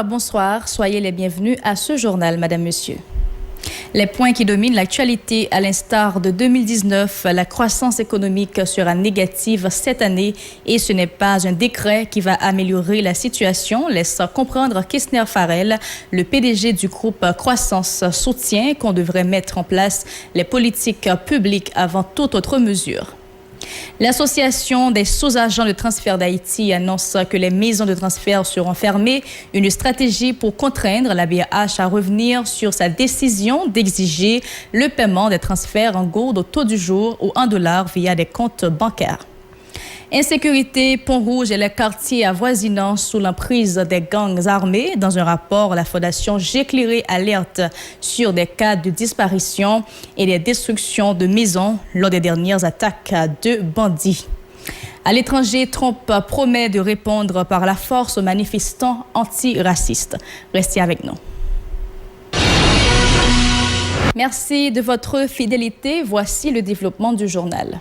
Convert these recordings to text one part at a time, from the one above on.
bonsoir, soyez les bienvenus à ce journal, Madame, Monsieur. Les points qui dominent l'actualité, à l'instar de 2019, la croissance économique sera négative cette année et ce n'est pas un décret qui va améliorer la situation, laisse comprendre Kessner Farrell, le PDG du groupe Croissance, soutient qu'on devrait mettre en place les politiques publiques avant toute autre mesure. L'Association des sous-agents de transfert d'Haïti annonce que les maisons de transfert seront fermées, une stratégie pour contraindre la BAH à revenir sur sa décision d'exiger le paiement des transferts en gourde au taux du jour ou en dollars via des comptes bancaires. Insécurité, Pont-Rouge et les quartiers avoisinants sous l'emprise des gangs armés. Dans un rapport, la Fondation J'éclairé alerte sur des cas de disparition et des destructions de maisons lors des dernières attaques de bandits. À l'étranger, Trump promet de répondre par la force aux manifestants antiracistes. Restez avec nous. Merci de votre fidélité. Voici le développement du journal.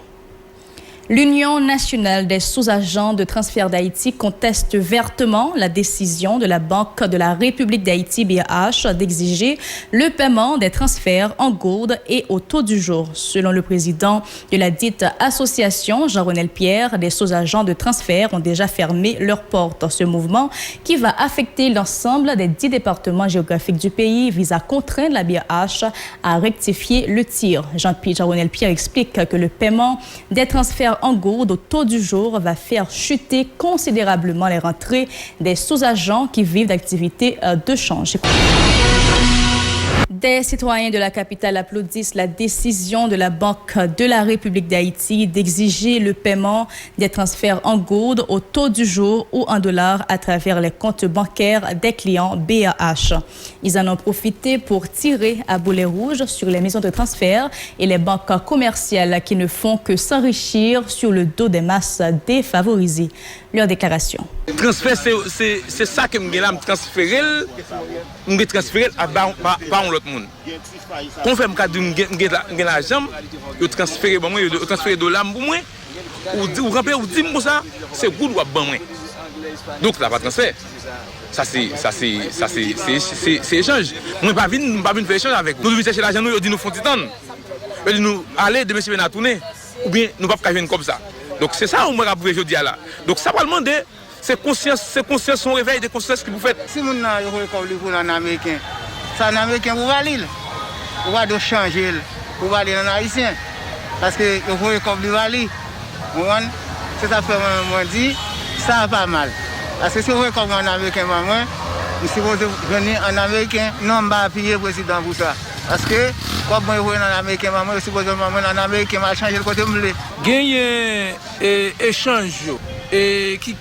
L'Union nationale des sous-agents de transfert d'Haïti conteste vertement la décision de la Banque de la République d'Haïti, BAH, d'exiger le paiement des transferts en gourde et au taux du jour. Selon le président de la dite association, Jean-Renel Pierre, des sous-agents de transfert ont déjà fermé leurs portes. Ce mouvement, qui va affecter l'ensemble des 10 départements géographiques du pays, vise à contraindre la BAH à rectifier le tir. Jean-Renel Pierre explique que le paiement des transferts en gourde au taux du jour va faire chuter considérablement les rentrées des sous-agents qui vivent d'activités de change. Des citoyens de la capitale applaudissent la décision de la Banque de la République d'Haïti d'exiger le paiement des transferts en gourde au taux du jour ou en dollars à travers les comptes bancaires des clients BAH. Ils en ont profité pour tirer à boulet rouge sur les maisons de transfert et les banques commerciales qui ne font que s'enrichir sur le dos des masses défavorisées. Leur déclaration. Transfert, c'est ça que je vais transférer à l'autre monde. Quand je fais l'argent, je transfère de l'âme pour moi, ou remplir ou 10 pour ça, c'est good ou bon moi. Donc là, pas transfert. Ça c'est échange. Moi pas venir faire échange avec. Nous devons chercher l'argent, nous dit nous font titan. Nous nous aller de monsieur à tourner ou bien nous pas venir comme ça. Donc c'est ça où moi rapprouver aujourd'hui là. Donc ça va demander c'est conscience son réveil de conscience que vous faites. Si mon na yo recoller pour un américain. Ça un américain vous va lire. Vous va de changer pour va aller en haïtien parce que yo recoller va lire. C'est ça fait moi dit ça pas mal. Parce que si vous recoller en américain moi je suis supposé venir en américain non pas payer président pour ça. Parce que quand moi je en américain maman je suppose en américain m'a changer le côté me. Gagner échange et qui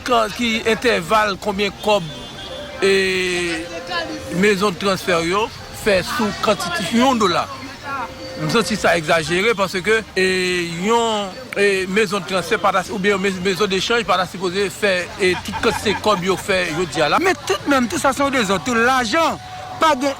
intervalle combien cob et maison de transfert fait sous quantité $1. Je me sens ça exagéré parce que maison de transfert ou bien maison d'échange par la supposé faire et tout ces cob yo fait yo dia là. Mais tout ça sont des autres l'argent.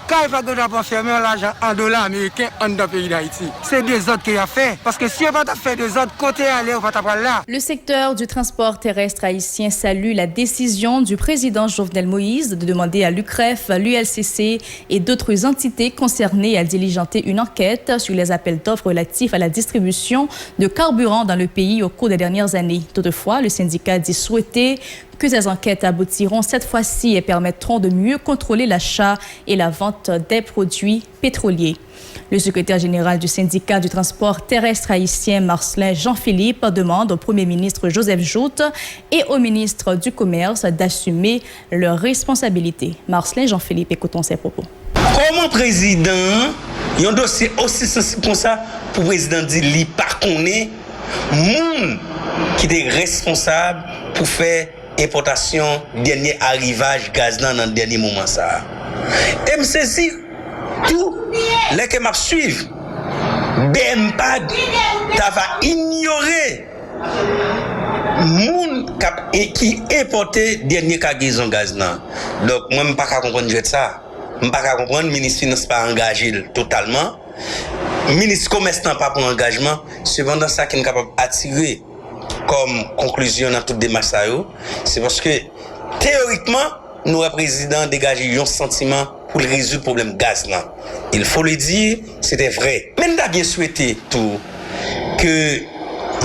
Quand il va transférer l'argent en dollars américains dans le pays d'Haïti. C'est des autres qui a fait. Parce que si on va faire des autres côtés aller, on va t'apprendre là. Le secteur du transport terrestre haïtien salue la décision du président Jovenel Moïse de demander à l'UCREF, l'ULCC et d'autres entités concernées à diligenter une enquête sur les appels d'offres relatifs à la distribution de carburant dans le pays au cours des dernières années. Toutefois, le syndicat dit souhaiter que ces enquêtes aboutiront cette fois-ci et permettront de mieux contrôler l'achat et la vente des produits pétroliers. Le secrétaire général du syndicat du transport terrestre haïtien, Marcelin Jean-Philippe, demande au Premier ministre Joseph Joute et au ministre du Commerce d'assumer leurs responsabilités. Marcelin Jean-Philippe, écoutons ses propos. Comment président, il y a un dossier aussi sensible comme ça, pour le président dire qu'il pas connaît monde qui est responsable pour faire importation, dernier arrivage gaz dans le dernier moment ça. Et me saisir tout les que m'a suivre. BMPAD va ignorer monde qui importer dernier cargaison gaz là. Donc moi me pas comprendre ça. Me pas comprendre ministre finance pas engagé totalement. Ministre commerce n'a pas pour engagement, cependant ça qui est capable d'attirer comme conclusion dans toute démarche, c'est parce que théoriquement, nous, le président, dégager un sentiment pour résoudre le problème gaz là. Il faut le dire, c'était vrai. Mais nous avons bien souhaité tout que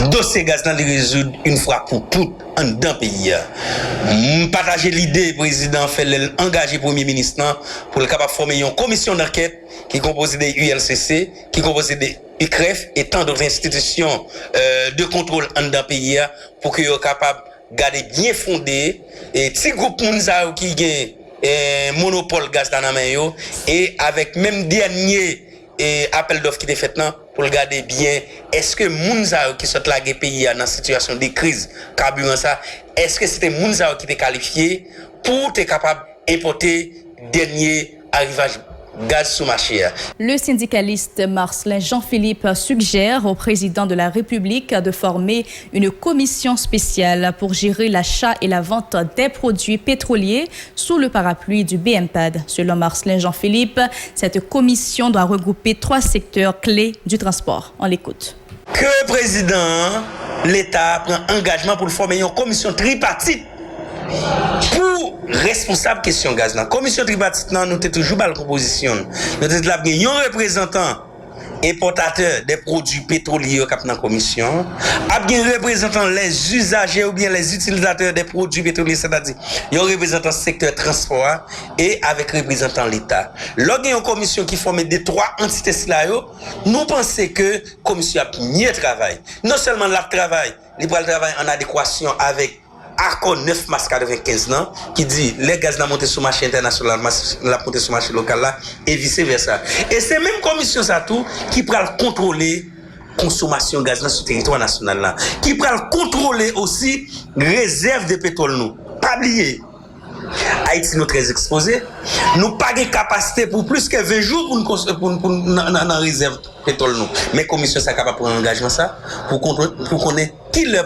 le dossier gaz là résoudre une fois pour toutes en dans le pays. Partager l'idée, le président fait engager le premier ministre pour le capable former une commission d'enquête qui est composée des ULCC, qui est composée des UCREF et tant d'autres institutions de contrôle en dans le pays pour qu'ils soient capables de garder bien fondé et petit groupe Mounzao qui gagne monopole gaz dans la main et avec même dernier appel d'offres qui est fait là pour regarder bien est-ce que Mounzao qui sont lagué pays dans situation de crise carburant ça est-ce que c'était Mounzao qui était qualifié pour être capable d'importer dernier arrivage gaz sous marché. Le syndicaliste Marcellin Jean-Philippe suggère au président de la République de former une commission spéciale pour gérer l'achat et la vente des produits pétroliers sous le parapluie du BMPAD. Selon Marcellin Jean-Philippe, cette commission doit regrouper 3 secteurs clés du transport. On l'écoute. Que le président, l'État prend engagement pour former une commission tripartite pour responsable question gaz là. Commission tripartite nous avons toujours la proposition. Nous avons un représentant importateur des produits pétroliers au cap dans commission, un représentant les usagers ou bien les utilisateurs des produits pétroliers, c'est-à-dire un représentant secteur transport et avec représentant l'État. Lorsqu'il y a une commission qui forme des 3 entités là, nous pensons que la commission a mieux travail. Non seulement le travail, il va travailler en adéquation avec accord 9 mars 95 ans qui dit les gaz n'a monté sur le marché international, la monté sur le marché local là et vice versa. Et c'est même commission ça tout qui prend contrôler consommation gaz sur le territoire national là, qui prend contrôler aussi réserve de pétrole nous. Pas oublier Haïti nous très exposé, nous pas de capacité pour plus que 20 jours pour dans réserve pétrole nous. Mais commission ça capable prendre engagement ça pour connaître qui leur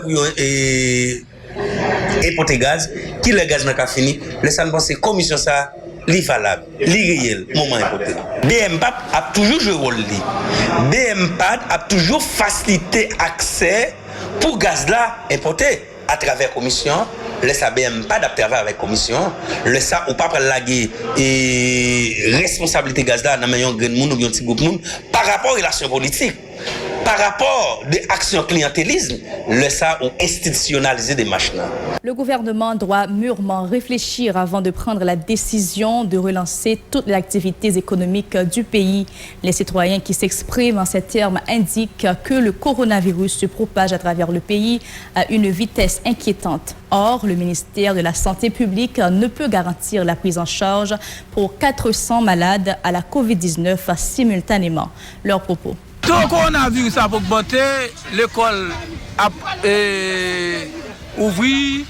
et pour gaz, qui le gaz n'a pas fini, laissez-nous penser commission ça, li valable, li réel, moment important. BMPAD a toujours joué rôle li. BMPAD a toujours facilité accès pour gaz là importé à travers commission. Laisse BMPAD à travailler avec commission. Laisse ça ou pas prendre la et responsabilité gaz là dans un grand monde ou bien petit groupe monde par rapport aux relations politiques. Par rapport des actions clientélisme, le ça ou institutionnaliser des machines. Le gouvernement doit mûrement réfléchir avant de prendre la décision de relancer toutes les activités économiques du pays. Les citoyens qui s'expriment en ces termes indiquent que le coronavirus se propage à travers le pays à une vitesse inquiétante. Or, le ministère de la Santé publique ne peut garantir la prise en charge pour 400 malades à la COVID-19 simultanément. Leurs propos. Tant qu'on a vu ça pour augmenter, l'école a ouvert,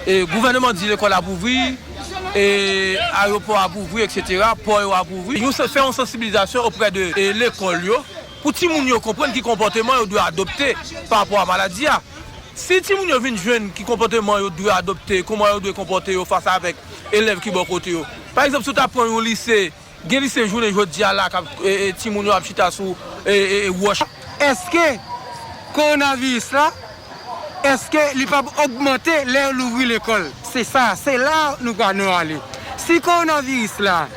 le gouvernement dit l'école a ouvert, l'aéroport a ouvert, etc. Port a ouvert. Nous faisons une sensibilisation auprès de l'école pour que les gens comprennent quel comportement ils doivent adopter par rapport à la maladie. Si les gens viennent jeune, quel comportement ils doivent adopter, comment ils doivent comporter face avec les élèves qui sont côté. Par exemple, si tu apprends au lycée, il lycée journée aujourd'hui là et ti moun yo a chita sou wash. Est-ce que coronavirus là est-ce que il va augmenter l'ouvrir l'école? C'est ça, c'est là nous allons aller. Si coronavirus là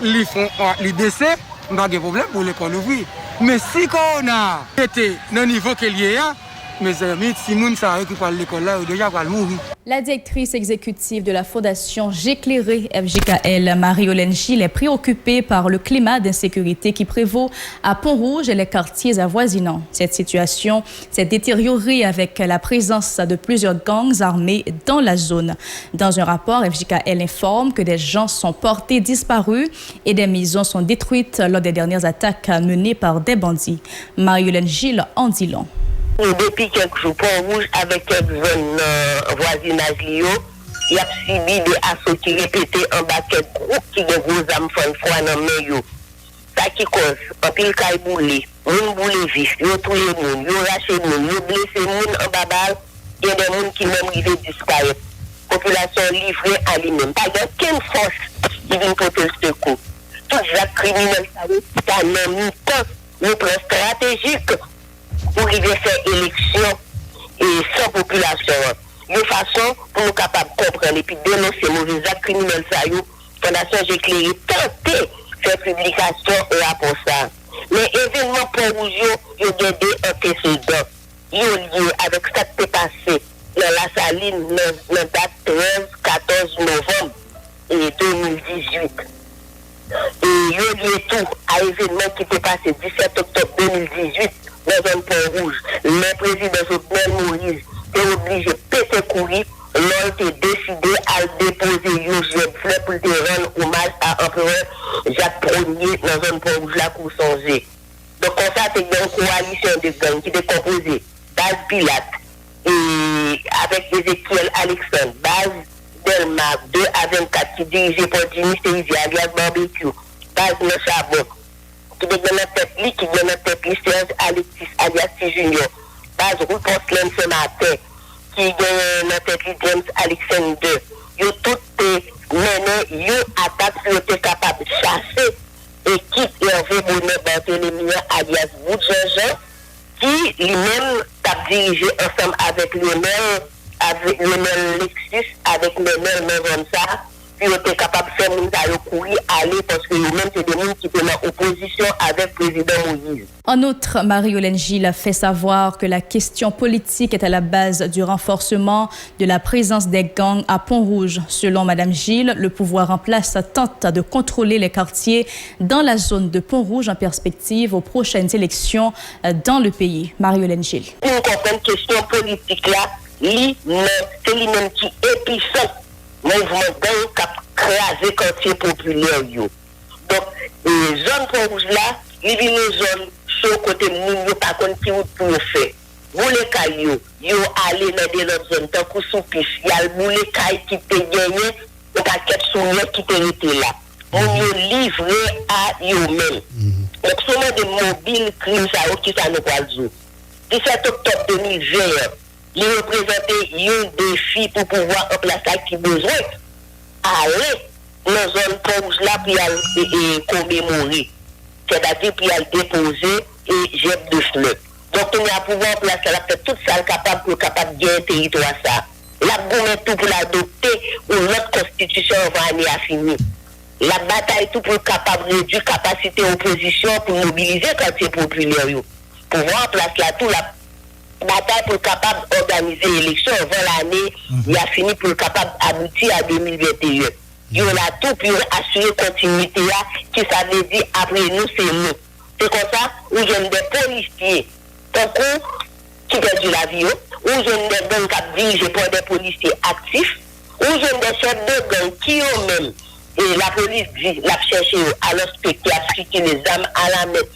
ils font les décès, pas de problème pour l'école ouvrir. Mais si corona était dans niveau qu'il y a, mes amis, si moun ça qui parle l'école là, déjà va mourir. La directrice exécutive de la Fondation J'éclairé FJKL, Marie-Hélène Gilles, est préoccupée par le climat d'insécurité qui prévaut à Pont-Rouge et les quartiers avoisinants. Cette situation s'est détériorée avec la présence de plusieurs gangs armés dans la zone. Dans un rapport, FJKL informe que des gens sont portés disparus et des maisons sont détruites lors des dernières attaques menées par des bandits. Marie-Hélène Gilles en dit long. Depuis quelques jours, Pont-Rouge, avec quelques zones voisinage, il y a subi des assauts qui répétés en bas quelques groupes qui ont des gros âmes froid dans le milieu. Ça qui cause, en pile caille boulé, moun boulé vif, yo tous les moun, yo raché moun, yo blessé moun en babal, il y a des moun qui même rivé disparaître. Population livrée à lui-même. Pas aucune force qui vient porter le secours. Tout ça criminel, ça a même temps, un plan stratégique pour arriver à faire élection et sans population. De façon pour nous capables de comprendre comprendre et puis dénoncer mauvais actes criminels ça yo, Fondation J'éclairé tenté faire publication et rapport ça. Mais événement Pont-Rouge yo gardé antécédent. Yo lié avec ça qui s'est passé dans la saline dans date 13-14 novembre 2018. Et yo lié tout à événement qui s'est passé 17 octobre 2018 dans un Pont-Rouge. Le président Jovenel Moïse est obligé de péter courir. L'on a décidé à déposer une fleur pour rendre hommage à l'empereur Jacques Ier dans un Pont-Rouge là pour songer. Donc, comme ça, c'est une coalition de gangs qui est composée Base Pilate et avec Ézéchiel Alexandre, Base Delmar 2 à 24 qui est dirigée par Jimmy Stévier alias Barbecue, Base Le Charbon qui est dans la tête qui est dans la tête Serge Alexis alias Junior, Base Route Porcelaine ce matin qui est dans la tête James Alexandre 2. Yo tout mené, yo attaque pour être capable de chasser équipe Hervé Bonnet Barthélémy alias Bout Jean-Jean qui lui-même a dirigé ensemble avec Lionel Lexus, avec Lionel Menvonsa, puis il était capable de faire une courir, aller, parce que lui-même, c'est des gens qui étaient en opposition avec le président Moïse. En outre, Marie-Hélène Gilles a fait savoir que la question politique est à la base du renforcement de la présence des gangs à Pont-Rouge. Selon Mme Gilles, le pouvoir en place tente de contrôler les quartiers dans la zone de Pont-Rouge en perspective aux prochaines élections dans le pays. Marie-Hélène Gilles. Nous comprenons une question politique là, c'est lui-même qui épice mouvement gang qui a crasé quartier populaire. Donc, les zones Pont-Rouge là, il y a une zone sur le côté de nous, par contre, qui vous pouvez faire. Vous les cailloux, vous allez dans des autres zones, tant que sous-pif, il y a les cailles qui te gagné, au paquet de souvenirs qui te été là. On est livré à eux-mêmes. Donc, seulement des mobiles crimes, ça, qui ça nous va dire. 17 octobre 2020, il représentait un défi pour pouvoir en placer qui besoin. Aller dans la zone Pont-Rouge là, puis commémorer. C'est-à-dire, puis déposer et jeter de fleurs. Donc, on a pouvoir placer là, toute ça capable pour capable de gagner territoire ça. La gomme tout pour l'adopter, ou notre constitution va aller à finir. La bataille tout pour capable de réduire capacité opposition pour mobiliser le quartier populaire. Pour voir place là tout la bataille pour capable d'organiser l'élection avant l'année, il a fini pour capable d'aboutir à 2021. Il y a tout pour assurer continuité là, qui ça veut dire après nous, c'est nous. C'est comme ça, où j'ai des policiers, qui perdent la vie, où j'ai des gangs qui dirigés par des policiers actifs, où j'ai des chefs de gang qui eux-mêmes, et la police dit, l'a cherché à l'inspecter, à fliquer les armes, à la mettre,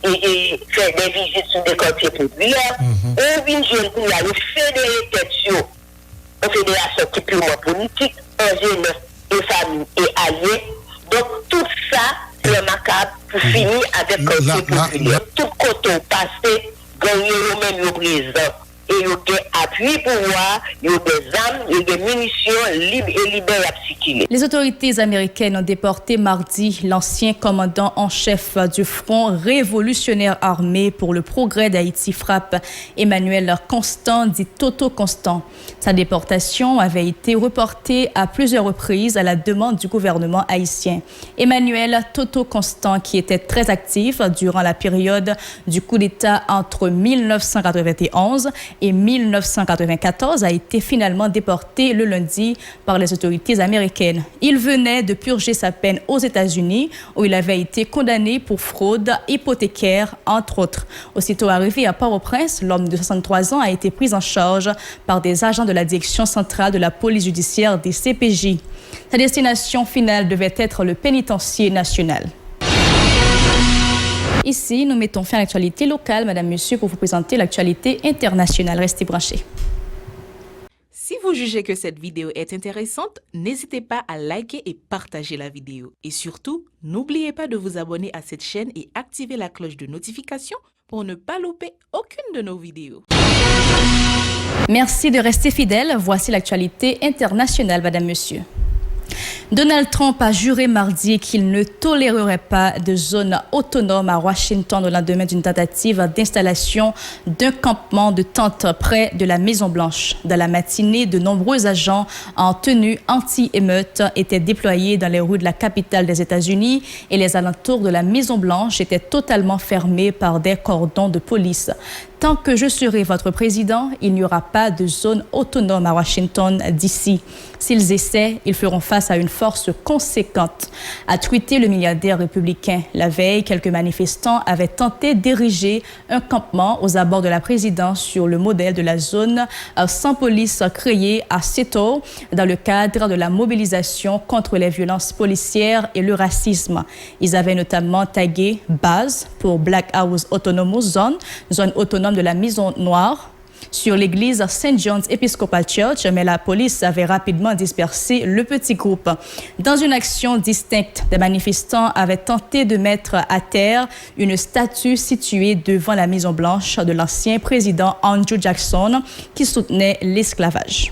et faire des visites sur des quartiers populaires, ou une jeune qui a fédéré tête une fédération qui est purement politique, un jeune et famille et alliés. Donc tout ça, c'est macabre pour finir avec le quartier populaire. Tout côté passé, gagner eux-mêmes au présent. Et il y a des appuis pour voir, il y a des armes, il y a des munitions libres et libérées à circuler. Les autorités américaines ont déporté mardi l'ancien commandant en chef du Front révolutionnaire armé pour le progrès d'Haïti FRAPP, Emmanuel Constant, dit Toto Constant. Sa déportation avait été reportée à plusieurs reprises à la demande du gouvernement haïtien. Emmanuel Toto Constant, qui était très actif durant la période du coup d'État entre 1991 et 1994, a été finalement déporté le lundi par les autorités américaines. Il venait de purger sa peine aux États-Unis, où il avait été condamné pour fraude hypothécaire, entre autres. Aussitôt arrivé à Port-au-Prince, l'homme de 63 ans a été pris en charge par des agents de la direction centrale de la police judiciaire des CPJ. Sa destination finale devait être le pénitencier national. Ici, nous mettons fin à l'actualité locale, Madame, Monsieur, pour vous présenter l'actualité internationale. Restez branchés. Si vous jugez que cette vidéo est intéressante, n'hésitez pas à liker et partager la vidéo. Et surtout, n'oubliez pas de vous abonner à cette chaîne et activer la cloche de notification pour ne pas louper aucune de nos vidéos. Merci de rester fidèle. Voici l'actualité internationale, Madame, Monsieur. Donald Trump a juré mardi qu'il ne tolérerait pas de zone autonome à Washington au lendemain d'une tentative d'installation d'un campement de tentes près de la Maison-Blanche. Dans la matinée, de nombreux agents en tenue anti-émeute étaient déployés dans les rues de la capitale des États-Unis et les alentours de la Maison-Blanche étaient totalement fermés par des cordons de police. Tant que je serai votre président, il n'y aura pas de zone autonome à Washington d'ici. S'ils essaient, ils feront face à une force conséquente, a tweeté le milliardaire républicain. La veille, quelques manifestants avaient tenté d'ériger un campement aux abords de la présidence sur le modèle de la zone sans police créée à Seattle dans le cadre de la mobilisation contre les violences policières et le racisme. Ils avaient notamment tagué base pour Black House Autonomous Zone, zone autonome de la Maison Noire, sur l'église St. John's Episcopal Church, mais la police avait rapidement dispersé le petit groupe. Dans une action distincte, des manifestants avaient tenté de mettre à terre une statue située devant la Maison-Blanche de l'ancien président Andrew Jackson qui soutenait l'esclavage.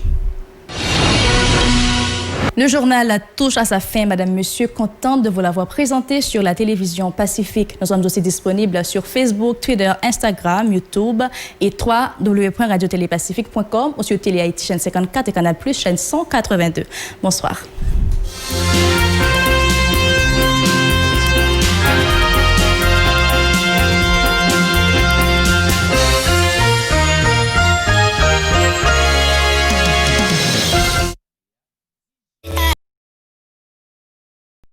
Le journal touche à sa fin, Madame, Monsieur. Contente de vous l'avoir présenté sur la télévision Pacifique. Nous sommes aussi disponibles sur Facebook, Twitter, Instagram, YouTube et www.radiotélépacifique.com ou sur Télé Haïti chaîne 54 et Canal+, chaîne 182. Bonsoir.